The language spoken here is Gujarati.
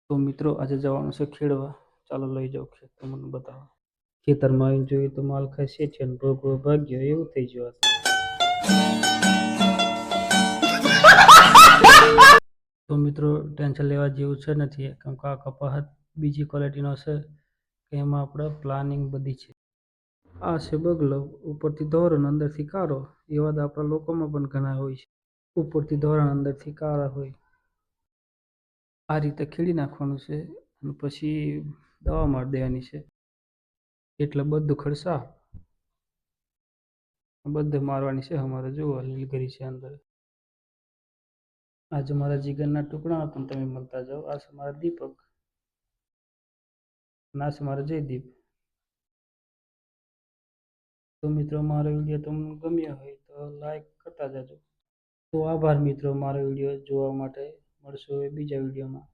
તો મિત્રો આજે જવાનું છે ખેડવા. ચાલો લઈ જાઓ ખેત તમને બતાવો. ખેતરમાં આવીને જોઈએ તો માલ ખાય છે ને ભોગવો ભાગ્યો એવું થઈ ગયું. તો મિત્રો ટેન્શન લેવા જેવું છે નથી, કેમ કે આ કપાસ બીજી ક્વોલિટીનો છે કે એમાં આપણે પ્લાનિંગ બધી છે. આ છે બગલો, ઉપરથી ધોરો ને અંદરથી કારો. એવા તો આપણા લોકોમાં પણ ઘણા હોય છે. ઉપરથી ધોરણ અંદરથી કાળા હોય. આ રીતે ખેડી નાખવાનું છે અને પછી દવા મારી દેવાની છે. એટલે બધું ખડસા બધે મારવાની છે. અમારે જુઓ લીલગરી છે અંદર. આજે મારા જીગરના ટુકડા હતા, તમે મળતા જાઓ. આ છે મારા દીપક, ના છે મારા જયદીપ. તો મિત્રો મારો વિડીયો તમને ગમ્યો હોય તો લાઈક કરતા જજો. તો આભાર મિત્રો મારો વિડીયો જોવા માટે. મળશું હવે બીજા વિડીયોમાં.